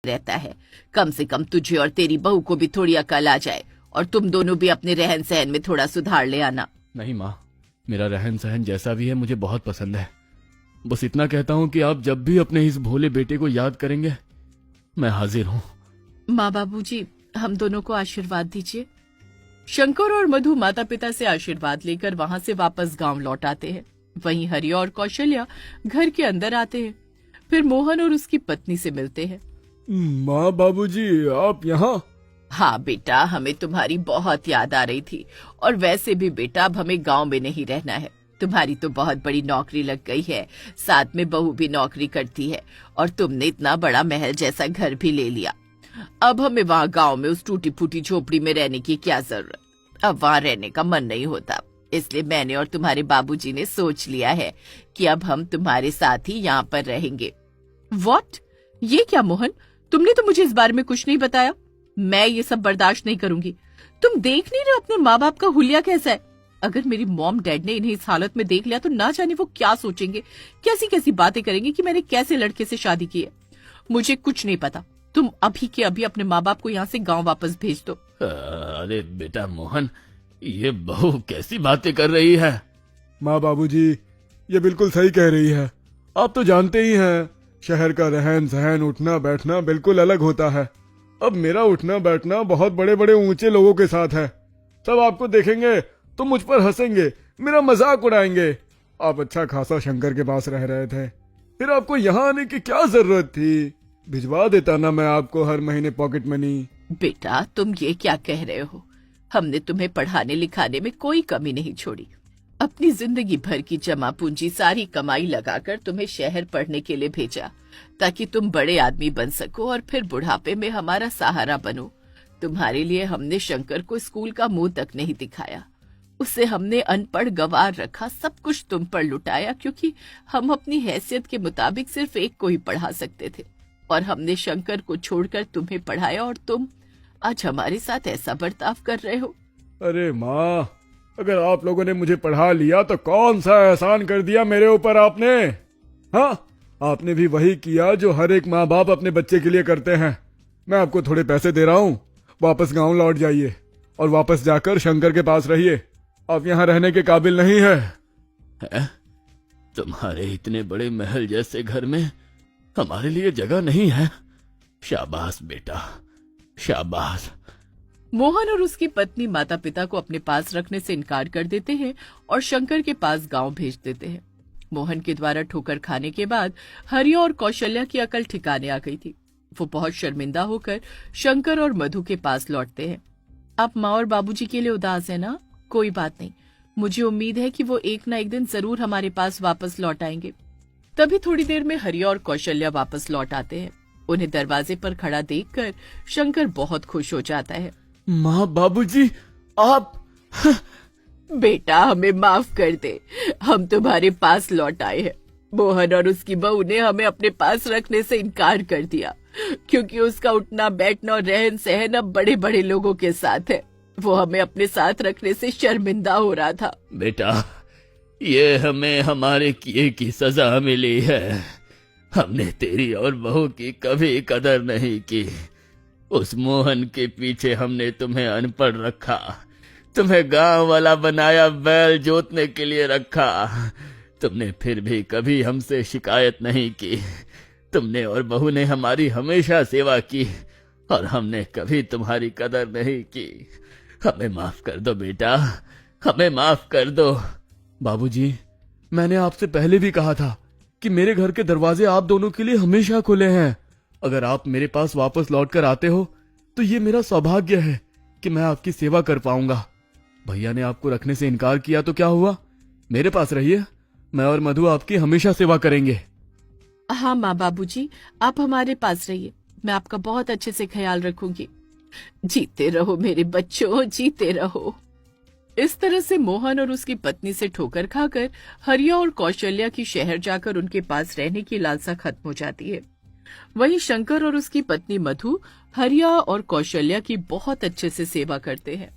रहता है। कम से कम तुझे और तेरी बहू को भी थोड़ी अकल आ जाए और तुम दोनों भी अपने रहन सहन में थोड़ा सुधार ले आना। नहीं माँ, मेरा रहन सहन जैसा भी है मुझे बहुत पसंद है। बस इतना कहता हूँ कि आप जब भी अपने इस भोले बेटे को याद करेंगे मैं हाजिर हूँ। माँ बाबूजी, हम दोनों को आशीर्वाद दीजिए। शंकर और मधु माता पिता से आशीर्वाद लेकर वहां से वापस गांव लौट आते हैं। वहीं हरि और कौशल्या घर के अंदर आते हैं। फिर मोहन और उसकी पत्नी से मिलते हैं। माँ बाबूजी, आप यहाँ? हाँ बेटा, हमें तुम्हारी बहुत याद आ रही थी। और वैसे भी बेटा, अब हमें गांव में नहीं रहना है। तुम्हारी तो बहुत बड़ी नौकरी लग गई है, साथ में बहू भी नौकरी करती है और तुमने इतना बड़ा महल जैसा घर भी ले लिया। अब हमें वहाँ गांव में उस टूटी फूटी झोपड़ी में रहने की क्या जरूरत। अब वहाँ रहने का मन नहीं होता, इसलिए मैंने और तुम्हारे बाबूजी ने सोच लिया है कि अब हम तुम्हारे साथ ही यहाँ पर रहेंगे। व्हाट? ये क्या मोहन, तुमने तो मुझे इस बारे में कुछ नहीं बताया। मैं ये सब बर्दाश्त नहीं करूंगी। तुम देख नहीं रहे अपने माँ बाप का हुलिया कैसा है। अगर मेरी मॉम डैड ने इन्हें इस हालत में देख लिया तो ना जाने वो क्या सोचेंगे, कैसी कैसी बातें करेंगे कि मैंने कैसे लड़के से शादी की है। मुझे कुछ नहीं पता। तुम अभी के अभी अपने माँ बाप को यहाँ से गाँव वापस भेज दो। अरे बेटा मोहन, ये बहू कैसी बातें कर रही है। माँ बाबूजी, ये बिल्कुल सही कह रही है। आप तो जानते ही हैं, शहर का रहन सहन, उठना बैठना बिल्कुल अलग होता है। अब मेरा उठना बैठना बहुत बड़े बड़े ऊंचे लोगों के साथ है। सब आपको देखेंगे तो मुझ पर हंसेंगे, मेरा मजाक उड़ाएंगे। आप अच्छा खासा शंकर के पास रह रहे थे, फिर आपको यहाँ आने की क्या जरूरत थी? भिजवा देता ना मैं आपको हर महीने पॉकेट मनी। बेटा, तुम ये क्या कह रहे हो? हमने तुम्हें पढ़ाने लिखाने में कोई कमी नहीं छोड़ी। अपनी जिंदगी भर की जमा पूंजी सारी कमाई लगाकर तुम्हें शहर पढ़ने के लिए भेजा, ताकि तुम बड़े आदमी बन सको और फिर बुढ़ापे में हमारा सहारा बनो। तुम्हारे लिए हमने शंकर को स्कूल का मुंह तक नहीं दिखाया। उसे हमने अनपढ़ गंवार रखा, सब कुछ तुम पर लुटाया, क्योंकि हम अपनी हैसियत के मुताबिक सिर्फ एक को ही पढ़ा सकते थे। और हमने शंकर को छोड़कर तुम्हें पढ़ाया और तुम आज हमारे साथ ऐसा बर्ताव कर रहे हो। अरे माँ, अगर आप लोगों ने मुझे पढ़ा लिया तो कौन सा एहसान कर दिया मेरे ऊपर आपने? हाँ, आपने भी वही किया जो हर एक माँ बाप अपने बच्चे के लिए करते हैं। मैं आपको थोड़े पैसे दे रहा हूँ, वापस गांव लौट जाइए और वापस जाकर शंकर के पास रहिए। आप यहाँ रहने के काबिल नहीं है। तुम्हारे इतने बड़े महल जैसे घर में हमारे लिए जगह नहीं है। शाबाश बेटा, शाबाश। मोहन और उसकी पत्नी माता पिता को अपने पास रखने से इनकार कर देते हैं और शंकर के पास गांव भेज देते हैं। मोहन के द्वारा ठोकर खाने के बाद हरि और कौशल्या की अकल ठिकाने आ गई थी। वो बहुत शर्मिंदा होकर शंकर और मधु के पास लौटते हैं। आप माँ और बाबूजी के लिए उदास है ना? कोई बात नहीं, मुझे उम्मीद है कि वो एक ना एक दिन जरूर हमारे पास वापस लौट आएंगे। तभी थोड़ी देर में हरि और कौशल्या वापस लौट आते हैं। उन्हें दरवाजे पर खड़ा देखकर शंकर बहुत खुश हो जाता है। माँ बाबूजी, आप बेटा, हमें माफ कर दे, हम तुम्हारे पास लौट आए हैं। मोहन और उसकी बहू ने हमें अपने पास रखने से इनकार कर दिया, क्योंकि उसका उठना बैठना और रहन सहन अब बड़े बड़े लोगों के साथ है। वो हमें अपने साथ रखने से शर्मिंदा हो रहा था। बेटा, ये हमें हमारे किए की सजा मिली है। हमने तेरी और बहू की कभी कदर नहीं की। उस मोहन के पीछे हमने तुम्हें अनपढ़ रखा, तुम्हें गांव वाला बनाया, बैल जोतने के लिए रखा। तुमने फिर भी कभी हमसे शिकायत नहीं की। तुमने और बहू ने हमारी हमेशा सेवा की और हमने कभी तुम्हारी कदर नहीं की। हमें माफ कर दो बेटा, हमें माफ कर दो। बाबूजी, मैंने आपसे पहले भी कहा था कि मेरे घर के दरवाजे आप दोनों के लिए हमेशा खुले हैं। अगर आप मेरे पास वापस लौट कर आते हो तो ये मेरा सौभाग्य है कि मैं आपकी सेवा कर पाऊंगा। भैया ने आपको रखने से इनकार किया तो क्या हुआ? मेरे पास रहिए, मैं और मधु आपकी हमेशा सेवा करेंगे। हाँ माँ बाबूजी, आप हमारे पास रहिए, मैं आपका बहुत अच्छे से ख्याल रखूंगी। जीते रहो मेरे बच्चों, जीते रहो। इस तरह से मोहन और उसकी पत्नी से ठोकर खाकर हरिया और कौशल्या की शहर जाकर उनके पास रहने की लालसा खत्म हो जाती है। वहीं शंकर और उसकी पत्नी मधु हरिया और कौशल्या की बहुत अच्छे से सेवा करते हैं।